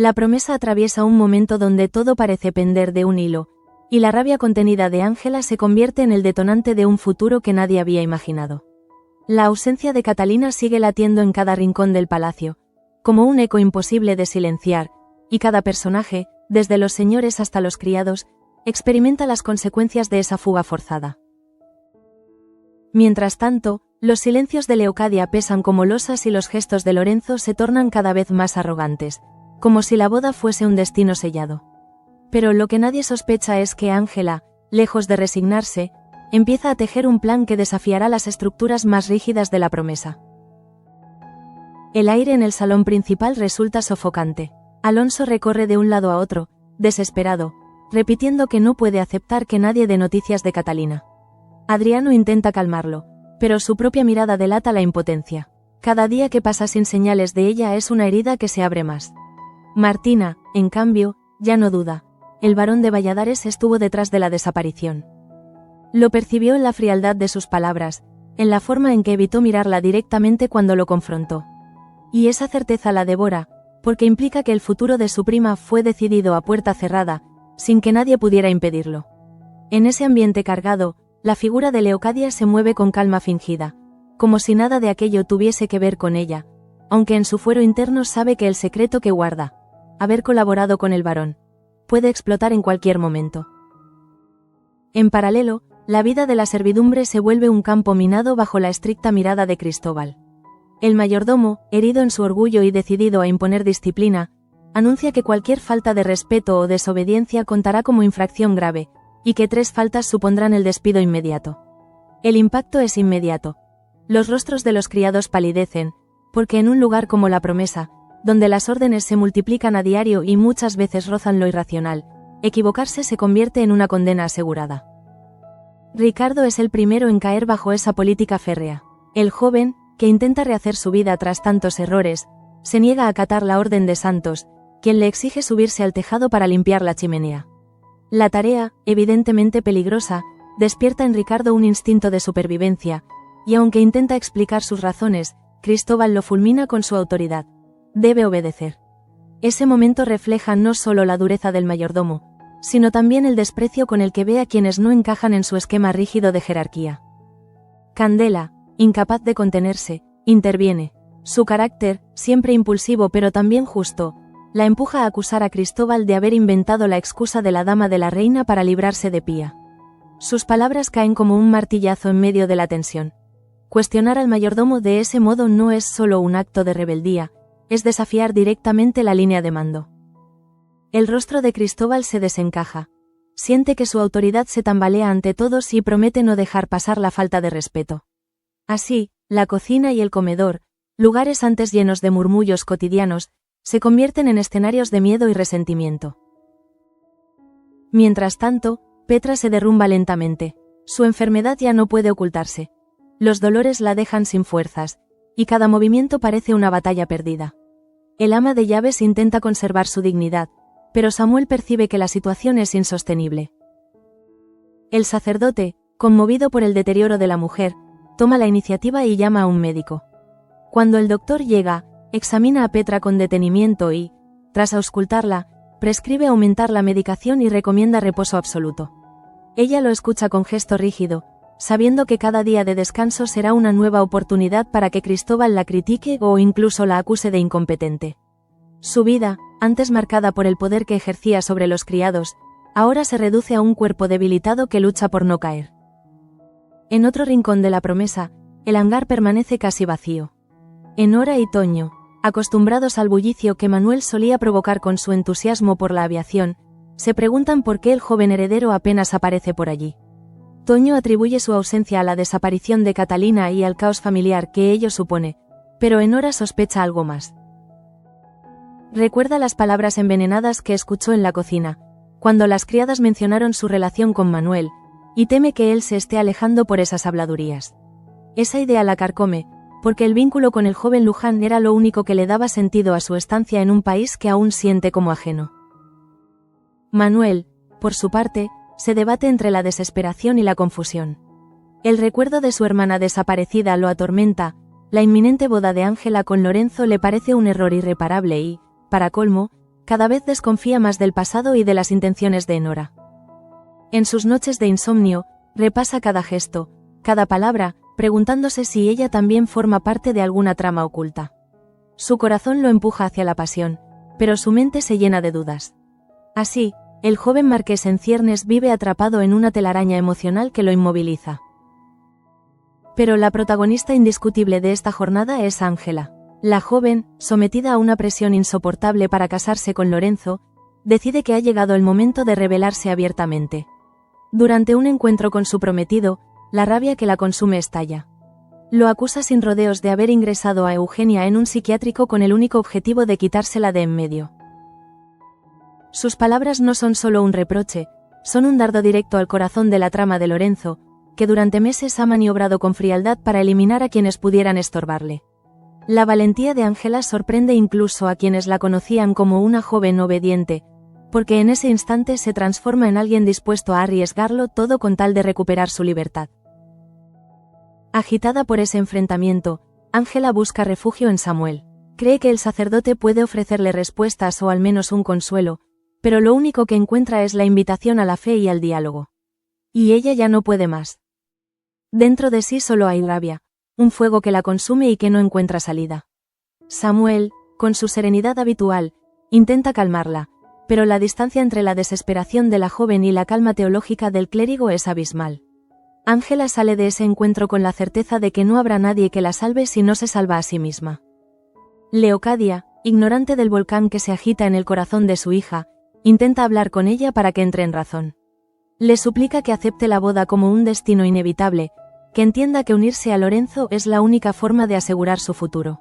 La promesa atraviesa un momento donde todo parece pender de un hilo, y la rabia contenida de Ángela se convierte en el detonante de un futuro que nadie había imaginado. La ausencia de Catalina sigue latiendo en cada rincón del palacio, como un eco imposible de silenciar, y cada personaje, desde los señores hasta los criados, experimenta las consecuencias de esa fuga forzada. Mientras tanto, los silencios de Leocadia pesan como losas y los gestos de Lorenzo se tornan cada vez más arrogantes, como si la boda fuese un destino sellado. Pero lo que nadie sospecha es que Ángela, lejos de resignarse, empieza a tejer un plan que desafiará las estructuras más rígidas de la promesa. El aire en el salón principal resulta sofocante. Alonso recorre de un lado a otro, desesperado, repitiendo que no puede aceptar que nadie dé noticias de Catalina. Adriano intenta calmarlo, pero su propia mirada delata la impotencia. Cada día que pasa sin señales de ella es una herida que se abre más. Martina, en cambio, ya no duda. El barón de Valladares estuvo detrás de la desaparición. Lo percibió en la frialdad de sus palabras, en la forma en que evitó mirarla directamente cuando lo confrontó. Y esa certeza la devora, porque implica que el futuro de su prima fue decidido a puerta cerrada, sin que nadie pudiera impedirlo. En ese ambiente cargado, la figura de Leocadia se mueve con calma fingida, como si nada de aquello tuviese que ver con ella, aunque en su fuero interno sabe que el secreto que guarda, haber colaborado con el barón, puede explotar en cualquier momento. En paralelo, la vida de la servidumbre se vuelve un campo minado bajo la estricta mirada de Cristóbal. El mayordomo, herido en su orgullo y decidido a imponer disciplina, anuncia que cualquier falta de respeto o desobediencia contará como infracción grave, y que 3 faltas supondrán el despido inmediato. El impacto es inmediato. Los rostros de los criados palidecen, porque en un lugar como la promesa, donde las órdenes se multiplican a diario y muchas veces rozan lo irracional, equivocarse se convierte en una condena asegurada. Ricardo es el primero en caer bajo esa política férrea. El joven, que intenta rehacer su vida tras tantos errores, se niega a acatar la orden de Santos, quien le exige subirse al tejado para limpiar la chimenea. La tarea, evidentemente peligrosa, despierta en Ricardo un instinto de supervivencia, y aunque intenta explicar sus razones, Cristóbal lo fulmina con su autoridad. Debe obedecer. Ese momento refleja no solo la dureza del mayordomo, sino también el desprecio con el que ve a quienes no encajan en su esquema rígido de jerarquía. Candela, incapaz de contenerse, interviene. Su carácter, siempre impulsivo pero también justo, la empuja a acusar a Cristóbal de haber inventado la excusa de la dama de la reina para librarse de Pía. Sus palabras caen como un martillazo en medio de la tensión. Cuestionar al mayordomo de ese modo no es solo un acto de rebeldía, es desafiar directamente la línea de mando. El rostro de Cristóbal se desencaja. Siente que su autoridad se tambalea ante todos y promete no dejar pasar la falta de respeto. Así, la cocina y el comedor, lugares antes llenos de murmullos cotidianos, se convierten en escenarios de miedo y resentimiento. Mientras tanto, Petra se derrumba lentamente. Su enfermedad ya no puede ocultarse. Los dolores la dejan sin fuerzas, y cada movimiento parece una batalla perdida. El ama de llaves intenta conservar su dignidad, pero Samuel percibe que la situación es insostenible. El sacerdote, conmovido por el deterioro de la mujer, toma la iniciativa y llama a un médico. Cuando el doctor llega, examina a Petra con detenimiento y, tras auscultarla, prescribe aumentar la medicación y recomienda reposo absoluto. Ella lo escucha con gesto rígido, sabiendo que cada día de descanso será una nueva oportunidad para que Cristóbal la critique o incluso la acuse de incompetente. Su vida, antes marcada por el poder que ejercía sobre los criados, ahora se reduce a un cuerpo debilitado que lucha por no caer. En otro rincón de la promesa, el hangar permanece casi vacío. Enora y Toño, acostumbrados al bullicio que Manuel solía provocar con su entusiasmo por la aviación, se preguntan por qué el joven heredero apenas aparece por allí. Toño atribuye su ausencia a la desaparición de Catalina y al caos familiar que ello supone, pero Enora sospecha algo más. Recuerda las palabras envenenadas que escuchó en la cocina, cuando las criadas mencionaron su relación con Manuel, y teme que él se esté alejando por esas habladurías. Esa idea la carcome, porque el vínculo con el joven Luján era lo único que le daba sentido a su estancia en un país que aún siente como ajeno. Manuel, por su parte, se debate entre la desesperación y la confusión. El recuerdo de su hermana desaparecida lo atormenta, la inminente boda de Ángela con Lorenzo le parece un error irreparable y, para colmo, Cada vez desconfía más del pasado y de las intenciones de Enora. En sus noches de insomnio, repasa cada gesto, cada palabra, preguntándose si ella también forma parte de alguna trama oculta. Su corazón lo empuja hacia la pasión, pero su mente se llena de dudas. Así, el joven marqués en ciernes vive atrapado en una telaraña emocional que lo inmoviliza. Pero la protagonista indiscutible de esta jornada es Ángela. La joven, sometida a una presión insoportable para casarse con Lorenzo, decide que ha llegado el momento de revelarse abiertamente. Durante un encuentro con su prometido, la rabia que la consume estalla. Lo acusa sin rodeos de haber ingresado a Eugenia en un psiquiátrico con el único objetivo de quitársela de en medio. Sus palabras no son solo un reproche, son un dardo directo al corazón de la trama de Lorenzo, que durante meses ha maniobrado con frialdad para eliminar a quienes pudieran estorbarle. La valentía de Ángela sorprende incluso a quienes la conocían como una joven obediente, porque en ese instante se transforma en alguien dispuesto a arriesgarlo todo con tal de recuperar su libertad. Agitada por ese enfrentamiento, Ángela busca refugio en Samuel. Cree que el sacerdote puede ofrecerle respuestas o al menos un consuelo, pero lo único que encuentra es la invitación a la fe y al diálogo. Y ella ya no puede más. Dentro de sí solo hay rabia, un fuego que la consume y que no encuentra salida. Samuel, con su serenidad habitual, intenta calmarla, pero la distancia entre la desesperación de la joven y la calma teológica del clérigo es abismal. Ángela sale de ese encuentro con la certeza de que no habrá nadie que la salve si no se salva a sí misma. Leocadia, ignorante del volcán que se agita en el corazón de su hija, intenta hablar con ella para que entre en razón. Le suplica que acepte la boda como un destino inevitable, que entienda que unirse a Lorenzo es la única forma de asegurar su futuro.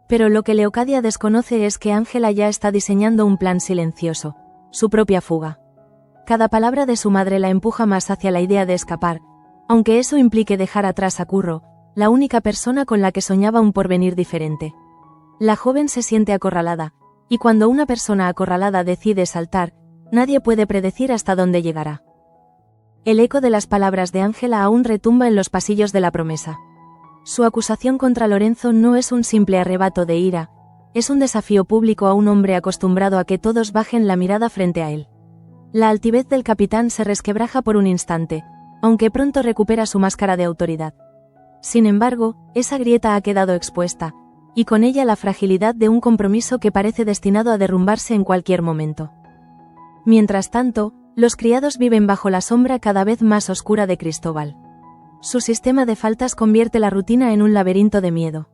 Pero lo que Leocadia desconoce es que Ángela ya está diseñando un plan silencioso, su propia fuga. Cada palabra de su madre la empuja más hacia la idea de escapar, aunque eso implique dejar atrás a Curro, la única persona con la que soñaba un porvenir diferente. La joven se siente acorralada, y cuando una persona acorralada decide saltar, nadie puede predecir hasta dónde llegará. El eco de las palabras de Ángela aún retumba en los pasillos de la promesa. Su acusación contra Lorenzo no es un simple arrebato de ira, es un desafío público a un hombre acostumbrado a que todos bajen la mirada frente a él. La altivez del capitán se resquebraja por un instante, aunque pronto recupera su máscara de autoridad. Sin embargo, esa grieta ha quedado expuesta, y con ella la fragilidad de un compromiso que parece destinado a derrumbarse en cualquier momento. Mientras tanto, los criados viven bajo la sombra cada vez más oscura de Cristóbal. Su sistema de faltas convierte la rutina en un laberinto de miedo.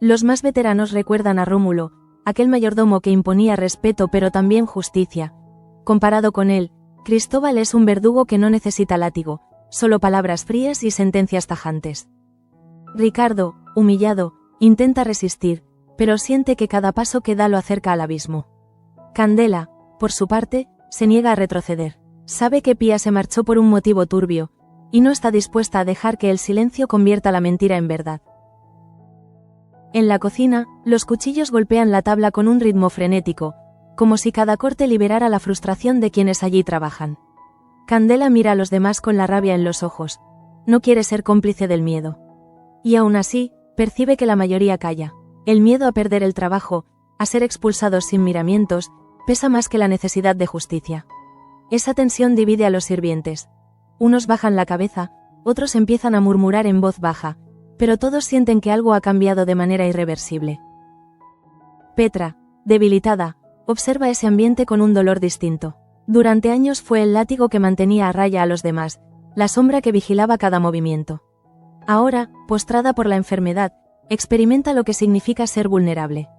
Los más veteranos recuerdan a Rómulo, aquel mayordomo que imponía respeto pero también justicia. Comparado con él, Cristóbal es un verdugo que no necesita látigo, solo palabras frías y sentencias tajantes. Ricardo, humillado, intenta resistir, pero siente que cada paso que da lo acerca al abismo. Candela, por su parte, se niega a retroceder. Sabe que Pía se marchó por un motivo turbio, y no está dispuesta a dejar que el silencio convierta la mentira en verdad. En la cocina, los cuchillos golpean la tabla con un ritmo frenético, como si cada corte liberara la frustración de quienes allí trabajan. Candela mira a los demás con la rabia en los ojos. No quiere ser cómplice del miedo. Y aún así, percibe que la mayoría calla. El miedo a perder el trabajo, a ser expulsados sin miramientos, pesa más que la necesidad de justicia. Esa tensión divide a los sirvientes. Unos bajan la cabeza, otros empiezan a murmurar en voz baja, pero todos sienten que algo ha cambiado de manera irreversible. Petra, debilitada, observa ese ambiente con un dolor distinto. Durante años fue el látigo que mantenía a raya a los demás, la sombra que vigilaba cada movimiento. Ahora, postrada por la enfermedad, experimenta lo que significa ser vulnerable.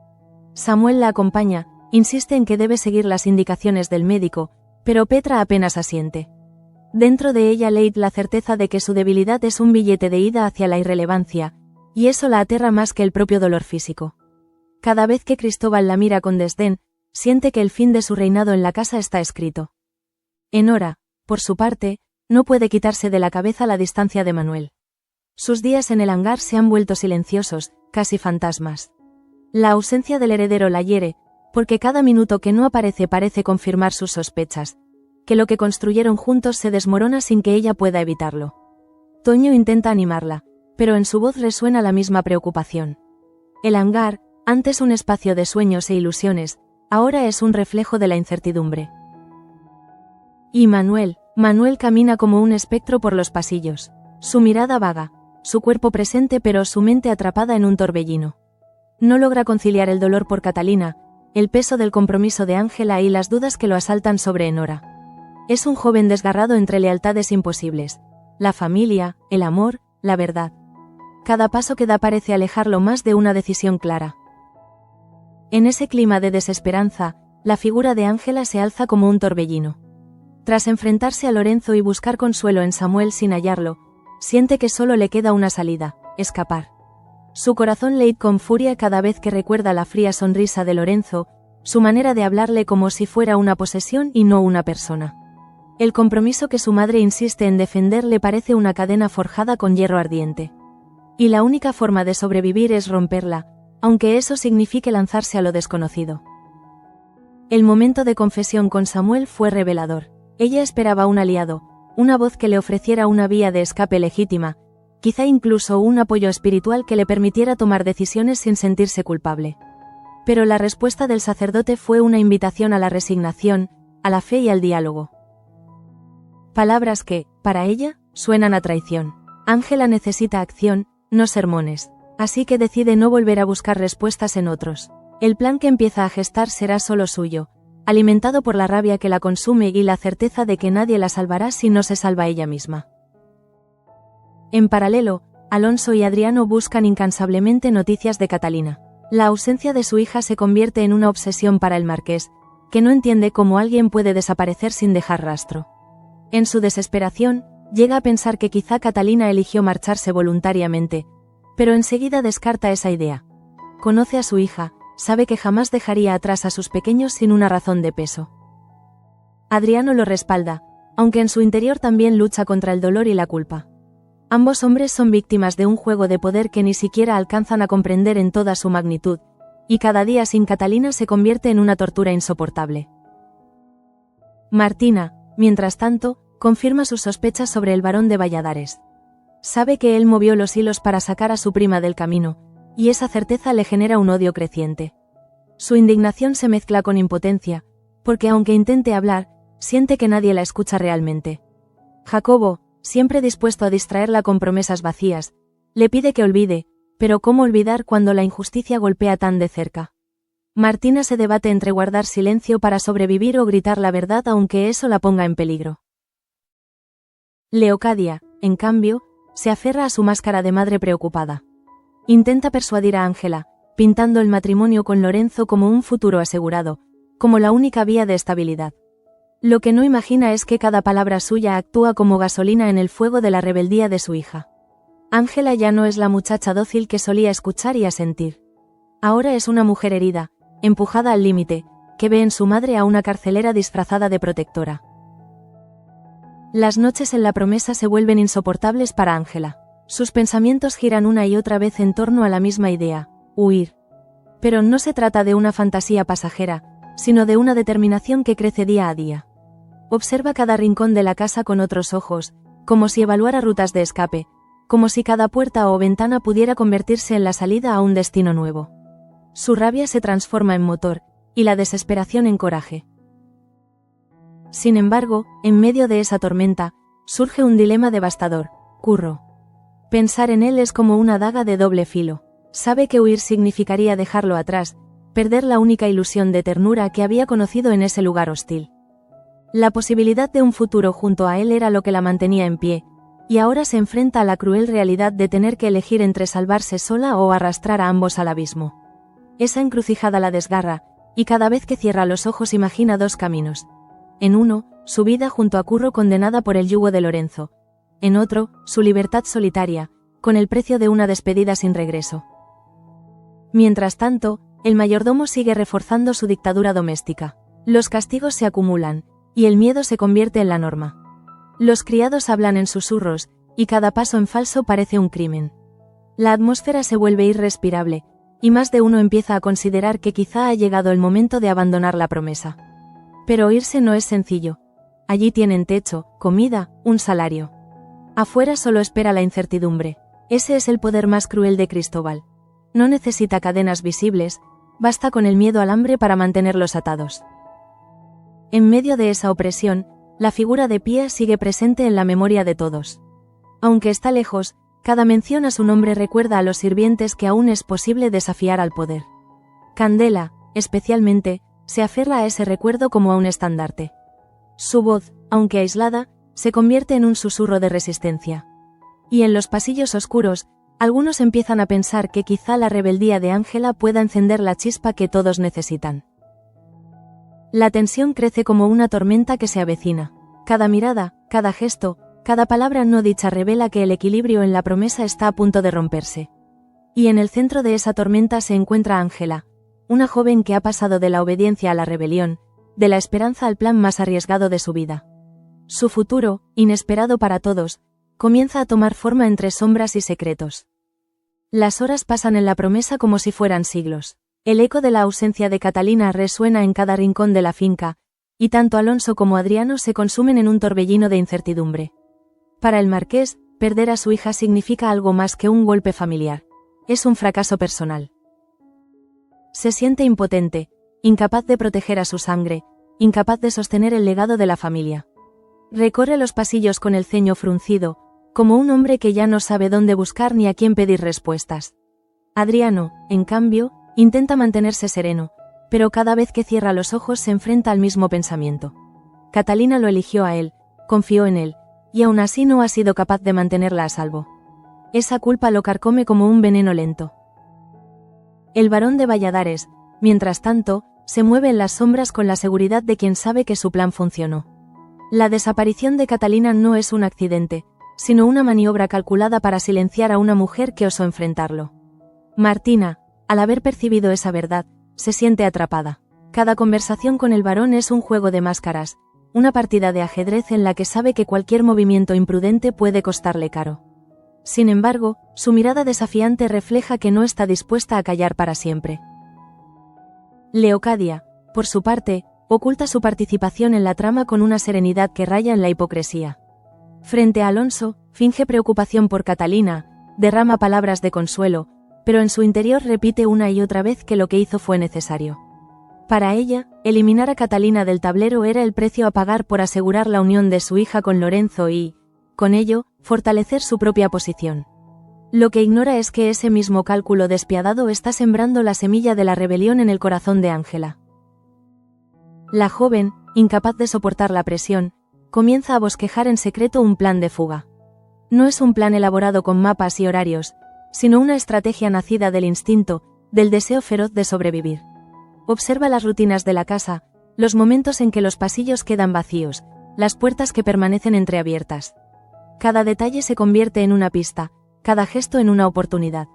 Samuel la acompaña, insiste en que debe seguir las indicaciones del médico, pero Petra apenas asiente. Dentro de ella leí la certeza de que su debilidad es un billete de ida hacia la irrelevancia, y eso la aterra más que el propio dolor físico. Cada vez que Cristóbal la mira con desdén, siente que el fin de su reinado en la casa está escrito. Enora, por su parte, no puede quitarse de la cabeza la distancia de Manuel. Sus días en el hangar se han vuelto silenciosos, casi fantasmas. La ausencia del heredero la hiere, porque cada minuto que no aparece parece confirmar sus sospechas, que lo que construyeron juntos se desmorona sin que ella pueda evitarlo. Toño intenta animarla, pero en su voz resuena la misma preocupación. El hangar, antes un espacio de sueños e ilusiones, ahora es un reflejo de la incertidumbre. Y Manuel camina como un espectro por los pasillos. Su mirada vaga, su cuerpo presente pero su mente atrapada en un torbellino. No logra conciliar el dolor por Catalina, el peso del compromiso de Ángela y las dudas que lo asaltan sobre Enora. Es un joven desgarrado entre lealtades imposibles. La familia, el amor, la verdad. Cada paso que da parece alejarlo más de una decisión clara. En ese clima de desesperanza, la figura de Ángela se alza como un torbellino. Tras enfrentarse a Lorenzo y buscar consuelo en Samuel sin hallarlo, siente que solo le queda una salida: escapar. Su corazón le con furia cada vez que recuerda la fría sonrisa de Lorenzo, su manera de hablarle como si fuera una posesión y no una persona. El compromiso que su madre insiste en defender le parece una cadena forjada con hierro ardiente. Y la única forma de sobrevivir es romperla, aunque eso signifique lanzarse a lo desconocido. El momento de confesión con Samuel fue revelador. Ella esperaba un aliado, una voz que le ofreciera una vía de escape legítima, quizá incluso un apoyo espiritual que le permitiera tomar decisiones sin sentirse culpable. Pero la respuesta del sacerdote fue una invitación a la resignación, a la fe y al diálogo. Palabras que, para ella, suenan a traición. Ángela necesita acción, no sermones, así que decide no volver a buscar respuestas en otros. El plan que empieza a gestar será solo suyo, alimentado por la rabia que la consume y la certeza de que nadie la salvará si no se salva ella misma. En paralelo, Alonso y Adriano buscan incansablemente noticias de Catalina. La ausencia de su hija se convierte en una obsesión para el marqués, que no entiende cómo alguien puede desaparecer sin dejar rastro. En su desesperación, llega a pensar que quizá Catalina eligió marcharse voluntariamente, pero enseguida descarta esa idea. Conoce a su hija, sabe que jamás dejaría atrás a sus pequeños sin una razón de peso. Adriano lo respalda, aunque en su interior también lucha contra el dolor y la culpa. Ambos hombres son víctimas de un juego de poder que ni siquiera alcanzan a comprender en toda su magnitud, y cada día sin Catalina se convierte en una tortura insoportable. Martina, mientras tanto, confirma sus sospechas sobre el barón de Valladares. Sabe que él movió los hilos para sacar a su prima del camino, y esa certeza le genera un odio creciente. Su indignación se mezcla con impotencia, porque aunque intente hablar, siente que nadie la escucha realmente. Jacobo, siempre dispuesto a distraerla con promesas vacías, le pide que olvide, pero ¿cómo olvidar cuando la injusticia golpea tan de cerca? Martina se debate entre guardar silencio para sobrevivir o gritar la verdad aunque eso la ponga en peligro. Leocadia, en cambio, se aferra a su máscara de madre preocupada. Intenta persuadir a Ángela, pintando el matrimonio con Lorenzo como un futuro asegurado, como la única vía de estabilidad. Lo que no imagina es que cada palabra suya actúa como gasolina en el fuego de la rebeldía de su hija. Ángela ya no es la muchacha dócil que solía escuchar y asentir. Ahora es una mujer herida, empujada al límite, que ve en su madre a una carcelera disfrazada de protectora. Las noches en la promesa se vuelven insoportables para Ángela. Sus pensamientos giran una y otra vez en torno a la misma idea: huir. Pero no se trata de una fantasía pasajera, sino de una determinación que crece día a día. Observa cada rincón de la casa con otros ojos, como si evaluara rutas de escape, como si cada puerta o ventana pudiera convertirse en la salida a un destino nuevo. Su rabia se transforma en motor, y la desesperación en coraje. Sin embargo, en medio de esa tormenta, surge un dilema devastador: Curro. Pensar en él es como una daga de doble filo. Sabe que huir significaría dejarlo atrás, perder la única ilusión de ternura que había conocido en ese lugar hostil. La posibilidad de un futuro junto a él era lo que la mantenía en pie, y ahora se enfrenta a la cruel realidad de tener que elegir entre salvarse sola o arrastrar a ambos al abismo. Esa encrucijada la desgarra, y cada vez que cierra los ojos imagina dos caminos. En uno, su vida junto a Curro condenada por el yugo de Lorenzo. En otro, su libertad solitaria, con el precio de una despedida sin regreso. Mientras tanto, el mayordomo sigue reforzando su dictadura doméstica. Los castigos se acumulan, y el miedo se convierte en la norma. Los criados hablan en susurros, y cada paso en falso parece un crimen. La atmósfera se vuelve irrespirable, y más de uno empieza a considerar que quizá ha llegado el momento de abandonar la promesa. Pero irse no es sencillo. Allí tienen techo, comida, un salario. Afuera solo espera la incertidumbre. Ese es el poder más cruel de Cristóbal. No necesita cadenas visibles, basta con el miedo al hambre para mantenerlos atados. En medio de esa opresión, la figura de Pía sigue presente en la memoria de todos. Aunque está lejos, cada mención a su nombre recuerda a los sirvientes que aún es posible desafiar al poder. Candela, especialmente, se aferra a ese recuerdo como a un estandarte. Su voz, aunque aislada, se convierte en un susurro de resistencia. Y en los pasillos oscuros, algunos empiezan a pensar que quizá la rebeldía de Ángela pueda encender la chispa que todos necesitan. La tensión crece como una tormenta que se avecina. Cada mirada, cada gesto, cada palabra no dicha revela que el equilibrio en la promesa está a punto de romperse. Y en el centro de esa tormenta se encuentra Ángela, una joven que ha pasado de la obediencia a la rebelión, de la esperanza al plan más arriesgado de su vida. Su futuro, inesperado para todos, comienza a tomar forma entre sombras y secretos. Las horas pasan en la promesa como si fueran siglos. El eco de la ausencia de Catalina resuena en cada rincón de la finca, y tanto Alonso como Adriano se consumen en un torbellino de incertidumbre. Para el marqués, perder a su hija significa algo más que un golpe familiar. Es un fracaso personal. Se siente impotente, incapaz de proteger a su sangre, incapaz de sostener el legado de la familia. Recorre los pasillos con el ceño fruncido, como un hombre que ya no sabe dónde buscar ni a quién pedir respuestas. Adriano, en cambio, intenta mantenerse sereno, pero cada vez que cierra los ojos se enfrenta al mismo pensamiento. Catalina lo eligió a él, confió en él, y aún así no ha sido capaz de mantenerla a salvo. Esa culpa lo carcome como un veneno lento. El barón de Valladares, mientras tanto, se mueve en las sombras con la seguridad de quien sabe que su plan funcionó. La desaparición de Catalina no es un accidente, sino una maniobra calculada para silenciar a una mujer que osó enfrentarlo. Martina, al haber percibido esa verdad, se siente atrapada. Cada conversación con el barón es un juego de máscaras, una partida de ajedrez en la que sabe que cualquier movimiento imprudente puede costarle caro. Sin embargo, su mirada desafiante refleja que no está dispuesta a callar para siempre. Leocadia, por su parte, oculta su participación en la trama con una serenidad que raya en la hipocresía. Frente a Alonso, finge preocupación por Catalina, derrama palabras de consuelo, pero en su interior repite una y otra vez que lo que hizo fue necesario. Para ella, eliminar a Catalina del tablero era el precio a pagar por asegurar la unión de su hija con Lorenzo y, con ello, fortalecer su propia posición. Lo que ignora es que ese mismo cálculo despiadado está sembrando la semilla de la rebelión en el corazón de Ángela. La joven, incapaz de soportar la presión, comienza a bosquejar en secreto un plan de fuga. No es un plan elaborado con mapas y horarios, sino una estrategia nacida del instinto, del deseo feroz de sobrevivir. Observa las rutinas de la casa, los momentos en que los pasillos quedan vacíos, las puertas que permanecen entreabiertas. Cada detalle se convierte en una pista, cada gesto en una oportunidad.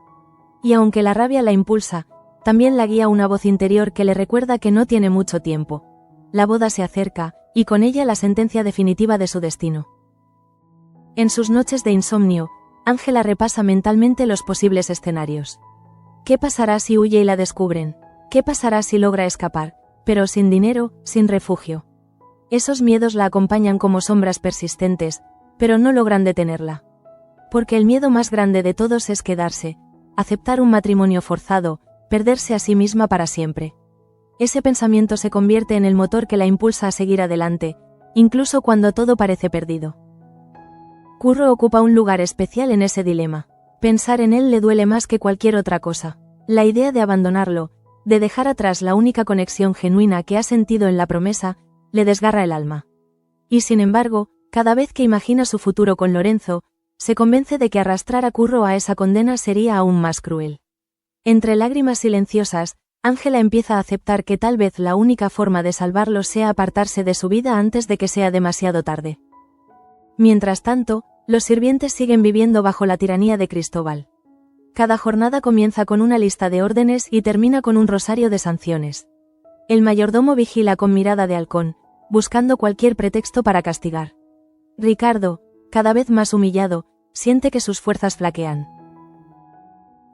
Y aunque la rabia la impulsa, también la guía una voz interior que le recuerda que no tiene mucho tiempo. La boda se acerca, y con ella la sentencia definitiva de su destino. En sus noches de insomnio, Ángela repasa mentalmente los posibles escenarios. ¿Qué pasará si huye y la descubren? ¿Qué pasará si logra escapar, pero sin dinero, sin refugio? Esos miedos la acompañan como sombras persistentes, pero no logran detenerla. Porque el miedo más grande de todos es quedarse, aceptar un matrimonio forzado, perderse a sí misma para siempre. Ese pensamiento se convierte en el motor que la impulsa a seguir adelante, incluso cuando todo parece perdido. Curro ocupa un lugar especial en ese dilema. Pensar en él le duele más que cualquier otra cosa. La idea de abandonarlo, de dejar atrás la única conexión genuina que ha sentido en la promesa, le desgarra el alma. Y sin embargo, cada vez que imagina su futuro con Lorenzo, se convence de que arrastrar a Curro a esa condena sería aún más cruel. Entre lágrimas silenciosas, Ángela empieza a aceptar que tal vez la única forma de salvarlo sea apartarse de su vida antes de que sea demasiado tarde. Mientras tanto, los sirvientes siguen viviendo bajo la tiranía de Cristóbal. Cada jornada comienza con una lista de órdenes y termina con un rosario de sanciones. El mayordomo vigila con mirada de halcón, buscando cualquier pretexto para castigar. Ricardo, cada vez más humillado, siente que sus fuerzas flaquean.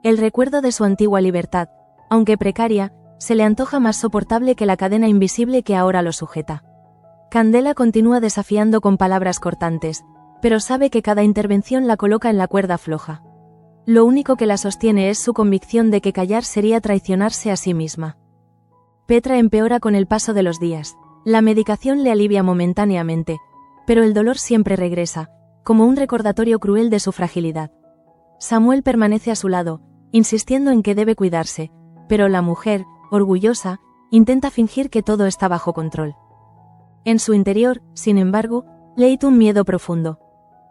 El recuerdo de su antigua libertad, aunque precaria, se le antoja más soportable que la cadena invisible que ahora lo sujeta. Candela continúa desafiando con palabras cortantes, pero sabe que cada intervención la coloca en la cuerda floja. Lo único que la sostiene es su convicción de que callar sería traicionarse a sí misma. Petra empeora con el paso de los días. La medicación le alivia momentáneamente, pero el dolor siempre regresa, como un recordatorio cruel de su fragilidad. Samuel permanece a su lado, insistiendo en que debe cuidarse, pero la mujer, orgullosa, intenta fingir que todo está bajo control. En su interior, sin embargo, leíte un miedo profundo.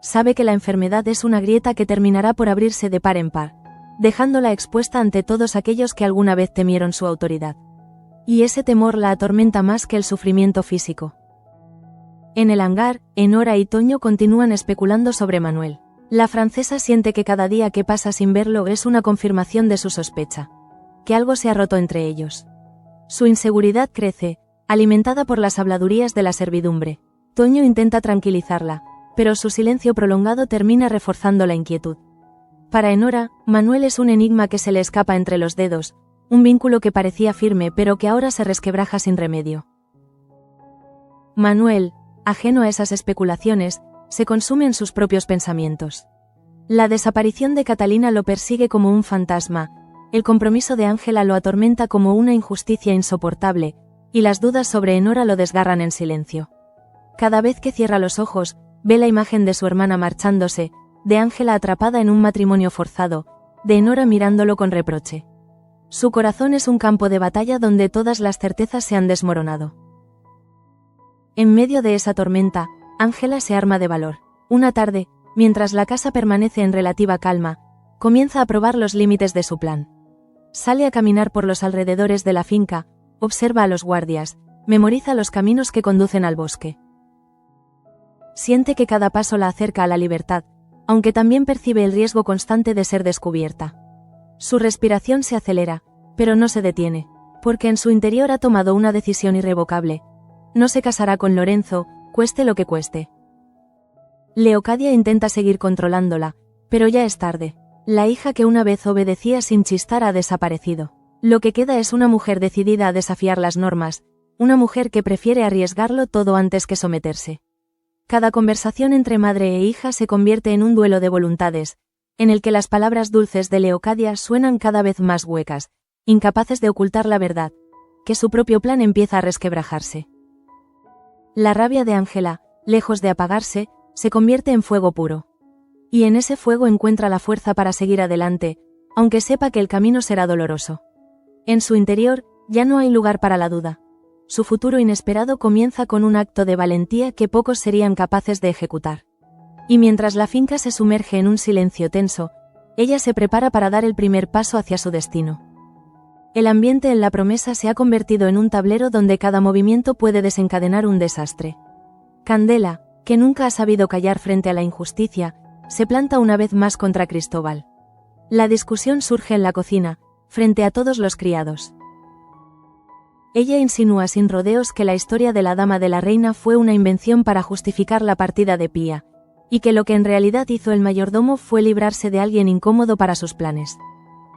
Sabe que la enfermedad es una grieta que terminará por abrirse de par en par, dejándola expuesta ante todos aquellos que alguna vez temieron su autoridad. Y ese temor la atormenta más que el sufrimiento físico. En el hangar, Enora y Toño continúan especulando sobre Manuel. La francesa siente que cada día que pasa sin verlo es una confirmación de su sospecha. Que algo se ha roto entre ellos. Su inseguridad crece, alimentada por las habladurías de la servidumbre. Toño intenta tranquilizarla, pero su silencio prolongado termina reforzando la inquietud. Para Enora, Manuel es un enigma que se le escapa entre los dedos, un vínculo que parecía firme pero que ahora se resquebraja sin remedio. Manuel, ajeno a esas especulaciones, se consume en sus propios pensamientos. La desaparición de Catalina lo persigue como un fantasma, el compromiso de Ángela lo atormenta como una injusticia insoportable, y las dudas sobre Enora lo desgarran en silencio. Cada vez que cierra los ojos, ve la imagen de su hermana marchándose, de Ángela atrapada en un matrimonio forzado, de Enora mirándolo con reproche. Su corazón es un campo de batalla donde todas las certezas se han desmoronado. En medio de esa tormenta, Ángela se arma de valor. Una tarde, mientras la casa permanece en relativa calma, comienza a probar los límites de su plan. Sale a caminar por los alrededores de la finca, observa a los guardias, memoriza los caminos que conducen al bosque. Siente que cada paso la acerca a la libertad, aunque también percibe el riesgo constante de ser descubierta. Su respiración se acelera, pero no se detiene, porque en su interior ha tomado una decisión irrevocable. No se casará con Lorenzo, cueste lo que cueste. Leocadia intenta seguir controlándola, pero ya es tarde. La hija que una vez obedecía sin chistar ha desaparecido. Lo que queda es una mujer decidida a desafiar las normas, una mujer que prefiere arriesgarlo todo antes que someterse. Cada conversación entre madre e hija se convierte en un duelo de voluntades, en el que las palabras dulces de Leocadia suenan cada vez más huecas, incapaces de ocultar la verdad, que su propio plan empieza a resquebrajarse. La rabia de Ángela, lejos de apagarse, se convierte en fuego puro. Y en ese fuego encuentra la fuerza para seguir adelante, aunque sepa que el camino será doloroso. En su interior, ya no hay lugar para la duda. Su futuro inesperado comienza con un acto de valentía que pocos serían capaces de ejecutar. Y mientras la finca se sumerge en un silencio tenso, ella se prepara para dar el primer paso hacia su destino. El ambiente en la promesa se ha convertido en un tablero donde cada movimiento puede desencadenar un desastre. Candela, que nunca ha sabido callar frente a la injusticia, se planta una vez más contra Cristóbal. La discusión surge en la cocina, frente a todos los criados. Ella insinúa sin rodeos que la historia de la dama de la reina fue una invención para justificar la partida de Pía, y que lo que en realidad hizo el mayordomo fue librarse de alguien incómodo para sus planes.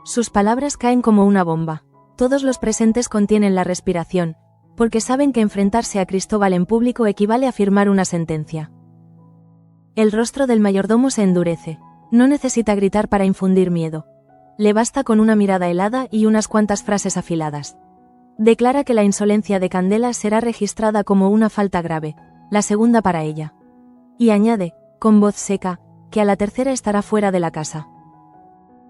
Sus palabras caen como una bomba. Todos los presentes contienen la respiración, porque saben que enfrentarse a Cristóbal en público equivale a firmar una sentencia. El rostro del mayordomo se endurece. No necesita gritar para infundir miedo. Le basta con una mirada helada y unas cuantas frases afiladas. Declara que la insolencia de Candela será registrada como una falta grave, la segunda para ella. Y añade, con voz seca, que a la tercera estará fuera de la casa.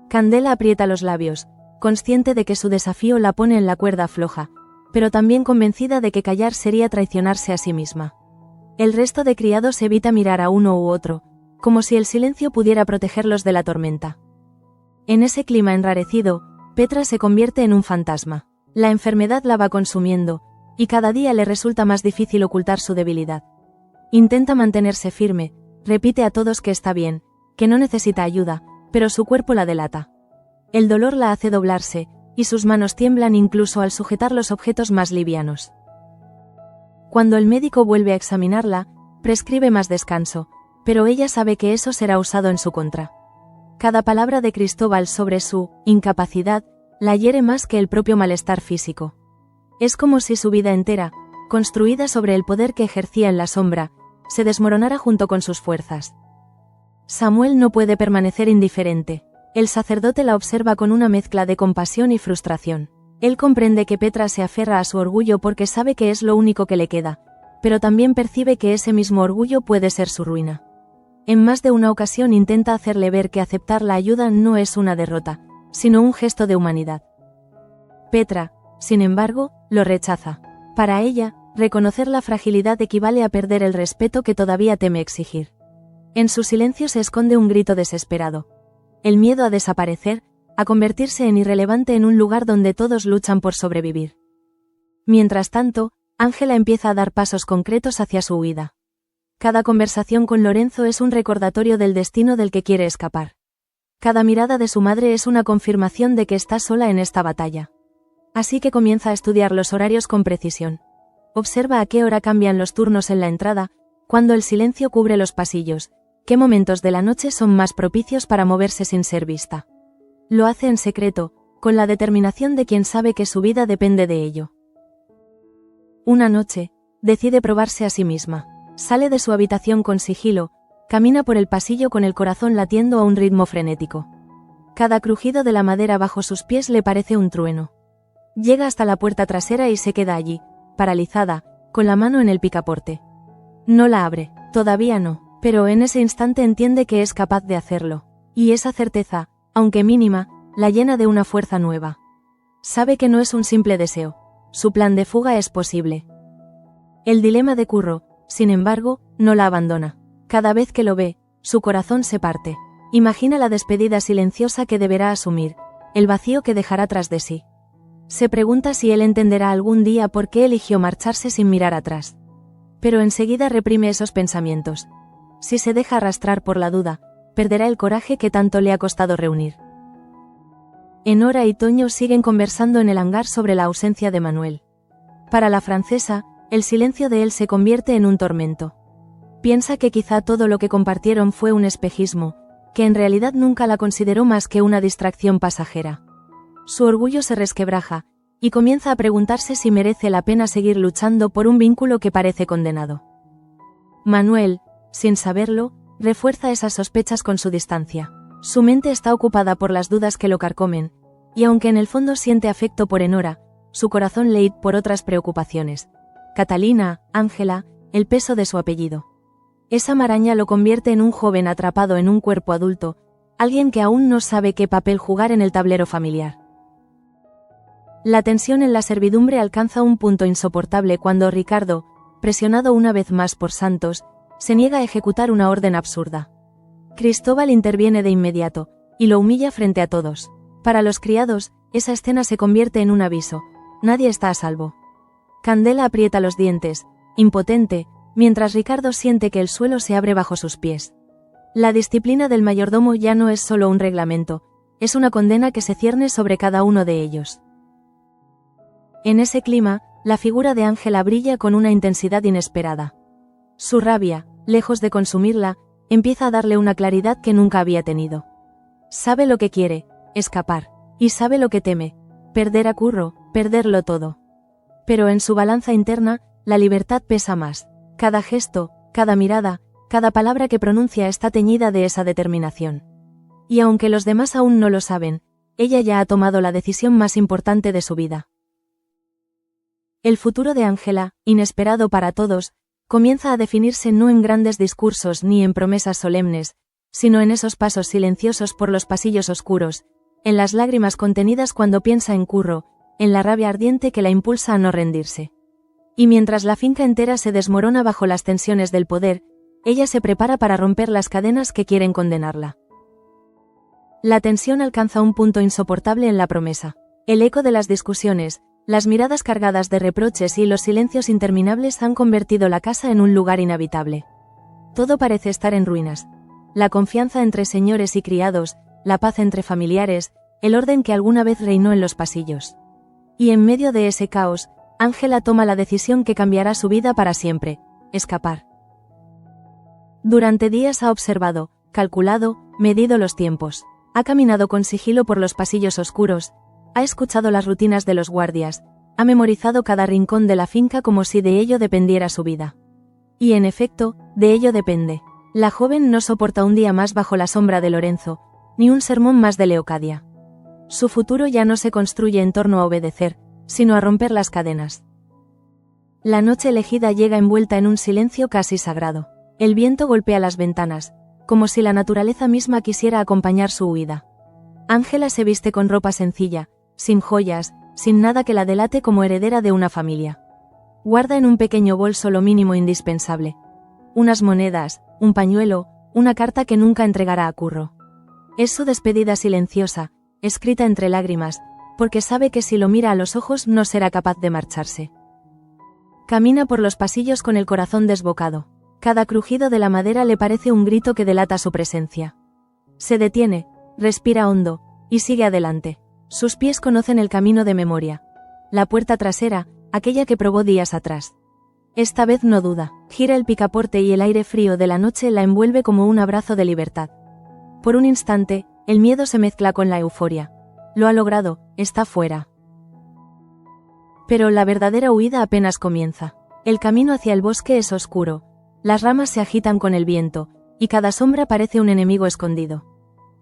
Candela aprieta los labios, consciente de que su desafío la pone en la cuerda floja, pero también convencida de que callar sería traicionarse a sí misma. El resto de criados evita mirar a uno u otro, como si el silencio pudiera protegerlos de la tormenta. En ese clima enrarecido, Petra se convierte en un fantasma. La enfermedad la va consumiendo, y cada día le resulta más difícil ocultar su debilidad. Intenta mantenerse firme, repite a todos que está bien, que no necesita ayuda, pero su cuerpo la delata. El dolor la hace doblarse, y sus manos tiemblan incluso al sujetar los objetos más livianos. Cuando el médico vuelve a examinarla, prescribe más descanso, pero ella sabe que eso será usado en su contra. Cada palabra de Cristóbal sobre su incapacidad la hiere más que el propio malestar físico. Es como si su vida entera, construida sobre el poder que ejercía en la sombra, se desmoronara junto con sus fuerzas. Samuel no puede permanecer indiferente. El sacerdote la observa con una mezcla de compasión y frustración. Él comprende que Petra se aferra a su orgullo porque sabe que es lo único que le queda, pero también percibe que ese mismo orgullo puede ser su ruina. En más de una ocasión intenta hacerle ver que aceptar la ayuda no es una derrota, sino un gesto de humanidad. Petra, sin embargo, lo rechaza. Para ella, reconocer la fragilidad equivale a perder el respeto que todavía teme exigir. En su silencio se esconde un grito desesperado. El miedo a desaparecer, a convertirse en irrelevante en un lugar donde todos luchan por sobrevivir. Mientras tanto, Ángela empieza a dar pasos concretos hacia su huida. Cada conversación con Lorenzo es un recordatorio del destino del que quiere escapar. Cada mirada de su madre es una confirmación de que está sola en esta batalla. Así que comienza a estudiar los horarios con precisión. Observa a qué hora cambian los turnos en la entrada, cuando el silencio cubre los pasillos, qué momentos de la noche son más propicios para moverse sin ser vista. Lo hace en secreto, con la determinación de quien sabe que su vida depende de ello. Una noche, decide probarse a sí misma. Sale de su habitación con sigilo, camina por el pasillo con el corazón latiendo a un ritmo frenético. Cada crujido de la madera bajo sus pies le parece un trueno. Llega hasta la puerta trasera y se queda allí, paralizada, con la mano en el picaporte. No la abre, todavía no, pero en ese instante entiende que es capaz de hacerlo. Y esa certeza, aunque mínima, la llena de una fuerza nueva. Sabe que no es un simple deseo. Su plan de fuga es posible. El dilema de Curro, sin embargo, no la abandona. Cada vez que lo ve, su corazón se parte. Imagina la despedida silenciosa que deberá asumir, el vacío que dejará tras de sí. Se pregunta si él entenderá algún día por qué eligió marcharse sin mirar atrás. Pero enseguida reprime esos pensamientos. Si se deja arrastrar por la duda, perderá el coraje que tanto le ha costado reunir. Enora y Toño siguen conversando en el hangar sobre la ausencia de Manuel. Para la francesa, el silencio de él se convierte en un tormento. Piensa que quizá todo lo que compartieron fue un espejismo, que en realidad nunca la consideró más que una distracción pasajera. Su orgullo se resquebraja, y comienza a preguntarse si merece la pena seguir luchando por un vínculo que parece condenado. Manuel, sin saberlo, refuerza esas sospechas con su distancia. Su mente está ocupada por las dudas que lo carcomen, y aunque en el fondo siente afecto por Enora, su corazón lee por otras preocupaciones. Catalina, Ángela, el peso de su apellido. Esa maraña lo convierte en un joven atrapado en un cuerpo adulto, alguien que aún no sabe qué papel jugar en el tablero familiar. La tensión en la servidumbre alcanza un punto insoportable cuando Ricardo, presionado una vez más por Santos, se niega a ejecutar una orden absurda. Cristóbal interviene de inmediato, y lo humilla frente a todos. Para los criados, esa escena se convierte en un aviso: nadie está a salvo. Candela aprieta los dientes, impotente, mientras Ricardo siente que el suelo se abre bajo sus pies. La disciplina del mayordomo ya no es solo un reglamento, es una condena que se cierne sobre cada uno de ellos. En ese clima, la figura de Ángela brilla con una intensidad inesperada. Su rabia, lejos de consumirla, empieza a darle una claridad que nunca había tenido. Sabe lo que quiere, escapar, y sabe lo que teme, perder a Curro, perderlo todo. Pero en su balanza interna, la libertad pesa más. Cada gesto, cada mirada, cada palabra que pronuncia está teñida de esa determinación. Y aunque los demás aún no lo saben, ella ya ha tomado la decisión más importante de su vida. El futuro de Ángela, inesperado para todos, comienza a definirse no en grandes discursos ni en promesas solemnes, sino en esos pasos silenciosos por los pasillos oscuros, en las lágrimas contenidas cuando piensa en Curro, en la rabia ardiente que la impulsa a no rendirse. Y mientras la finca entera se desmorona bajo las tensiones del poder, ella se prepara para romper las cadenas que quieren condenarla. La tensión alcanza un punto insoportable en la promesa. El eco de las discusiones, las miradas cargadas de reproches y los silencios interminables han convertido la casa en un lugar inhabitable. Todo parece estar en ruinas. La confianza entre señores y criados, la paz entre familiares, el orden que alguna vez reinó en los pasillos. Y en medio de ese caos, Ángela toma la decisión que cambiará su vida para siempre: escapar. Durante días ha observado, calculado, medido los tiempos. Ha caminado con sigilo por los pasillos oscuros, ha escuchado las rutinas de los guardias, ha memorizado cada rincón de la finca como si de ello dependiera su vida. Y en efecto, de ello depende. La joven no soporta un día más bajo la sombra de Lorenzo, ni un sermón más de Leocadia. Su futuro ya no se construye en torno a obedecer, sino a romper las cadenas. La noche elegida llega envuelta en un silencio casi sagrado. El viento golpea las ventanas, como si la naturaleza misma quisiera acompañar su huida. Ángela se viste con ropa sencilla, sin joyas, sin nada que la delate como heredera de una familia. Guarda en un pequeño bolso lo mínimo indispensable. Unas monedas, un pañuelo, una carta que nunca entregará a Curro. Es su despedida silenciosa, escrita entre lágrimas, porque sabe que si lo mira a los ojos no será capaz de marcharse. Camina por los pasillos con el corazón desbocado. Cada crujido de la madera le parece un grito que delata su presencia. Se detiene, respira hondo, y sigue adelante. Sus pies conocen el camino de memoria. La puerta trasera, aquella que probó días atrás. Esta vez no duda, gira el picaporte y el aire frío de la noche la envuelve como un abrazo de libertad. Por un instante, el miedo se mezcla con la euforia. Lo ha logrado, está fuera. Pero la verdadera huida apenas comienza. El camino hacia el bosque es oscuro, las ramas se agitan con el viento, y cada sombra parece un enemigo escondido.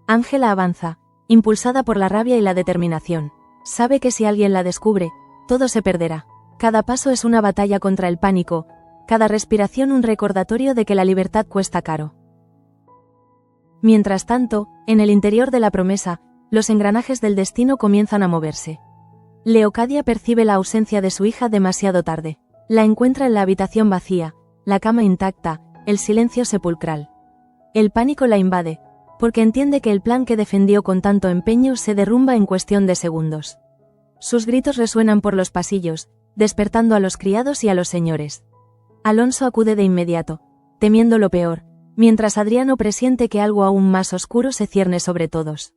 Ángela avanza, impulsada por la rabia y la determinación. Sabe que si alguien la descubre, todo se perderá. Cada paso es una batalla contra el pánico, cada respiración un recordatorio de que la libertad cuesta caro. Mientras tanto, en el interior de la promesa, los engranajes del destino comienzan a moverse. Leocadia percibe la ausencia de su hija demasiado tarde. La encuentra en la habitación vacía, la cama intacta, el silencio sepulcral. El pánico la invade, porque entiende que el plan que defendió con tanto empeño se derrumba en cuestión de segundos. Sus gritos resuenan por los pasillos, despertando a los criados y a los señores. Alonso acude de inmediato, temiendo lo peor, mientras Adriano presiente que algo aún más oscuro se cierne sobre todos.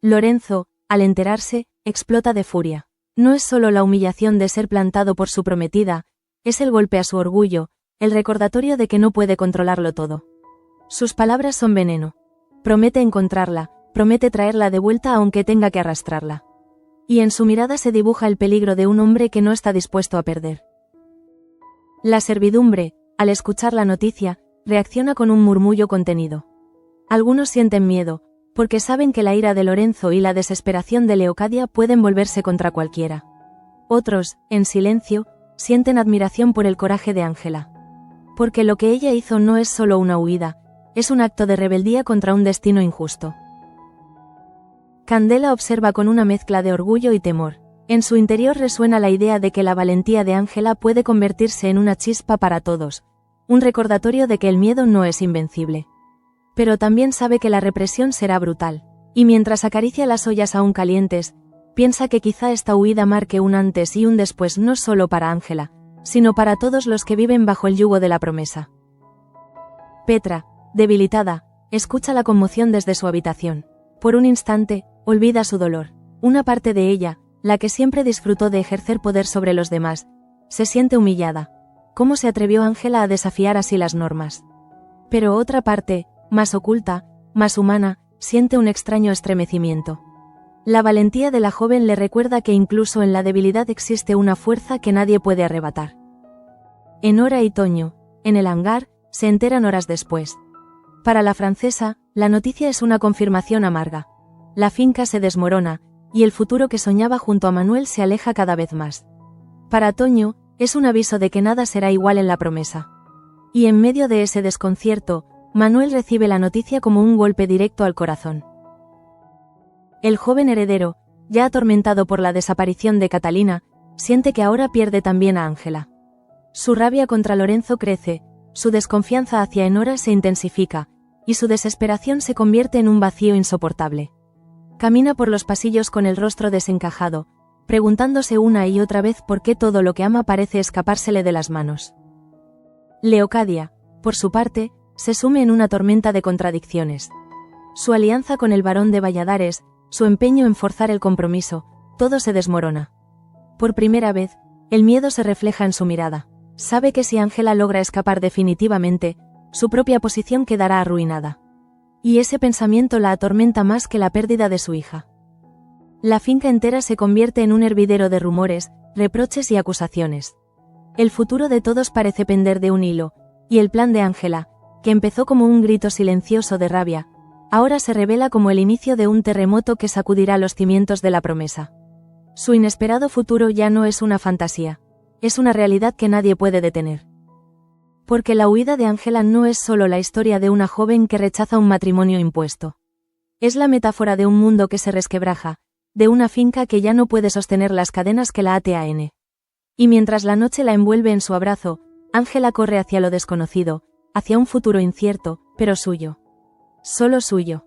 Lorenzo, al enterarse, explota de furia. No es solo la humillación de ser plantado por su prometida, es el golpe a su orgullo, el recordatorio de que no puede controlarlo todo. Sus palabras son veneno. Promete encontrarla, promete traerla de vuelta aunque tenga que arrastrarla. Y en su mirada se dibuja el peligro de un hombre que no está dispuesto a perder. La servidumbre, al escuchar la noticia, reacciona con un murmullo contenido. Algunos sienten miedo, porque saben que la ira de Lorenzo y la desesperación de Leocadia pueden volverse contra cualquiera. Otros, en silencio, sienten admiración por el coraje de Ángela. Porque lo que ella hizo no es solo una huida, es un acto de rebeldía contra un destino injusto. Candela observa con una mezcla de orgullo y temor. En su interior resuena la idea de que la valentía de Ángela puede convertirse en una chispa para todos, un recordatorio de que el miedo no es invencible. Pero también sabe que la represión será brutal, y mientras acaricia las ollas aún calientes, piensa que quizá esta huida marque un antes y un después no solo para Ángela, sino para todos los que viven bajo el yugo de la promesa. Petra, debilitada, escucha la conmoción desde su habitación. Por un instante, olvida su dolor. Una parte de ella, la que siempre disfrutó de ejercer poder sobre los demás, se siente humillada. ¿Cómo se atrevió Ángela a desafiar así las normas? Pero otra parte, más oculta, más humana, siente un extraño estremecimiento. La valentía de la joven le recuerda que incluso en la debilidad existe una fuerza que nadie puede arrebatar. Enora y Toño, en el hangar, se enteran horas después. Para la francesa, la noticia es una confirmación amarga. La finca se desmorona, y el futuro que soñaba junto a Manuel se aleja cada vez más. Para Toño, es un aviso de que nada será igual en la promesa. Y en medio de ese desconcierto, Manuel recibe la noticia como un golpe directo al corazón. El joven heredero, ya atormentado por la desaparición de Catalina, siente que ahora pierde también a Ángela. Su rabia contra Lorenzo crece, su desconfianza hacia Enora se intensifica, y su desesperación se convierte en un vacío insoportable. Camina por los pasillos con el rostro desencajado, preguntándose una y otra vez por qué todo lo que ama parece escapársele de las manos. Leocadia, por su parte, se sume en una tormenta de contradicciones. Su alianza con el barón de Valladares, su empeño en forzar el compromiso, todo se desmorona. Por primera vez, el miedo se refleja en su mirada. Sabe que si Ángela logra escapar definitivamente, su propia posición quedará arruinada. Y ese pensamiento la atormenta más que la pérdida de su hija. La finca entera se convierte en un hervidero de rumores, reproches y acusaciones. El futuro de todos parece pender de un hilo, y el plan de Ángela, que empezó como un grito silencioso de rabia, ahora se revela como el inicio de un terremoto que sacudirá los cimientos de la promesa. Su inesperado futuro ya no es una fantasía, es una realidad que nadie puede detener. Porque la huida de Angela no es solo la historia de una joven que rechaza un matrimonio impuesto. Es la metáfora de un mundo que se resquebraja, de una finca que ya no puede sostener las cadenas que la ate a N. Y mientras la noche la envuelve en su abrazo, Angela corre hacia lo desconocido, hacia un futuro incierto, pero suyo. Solo suyo.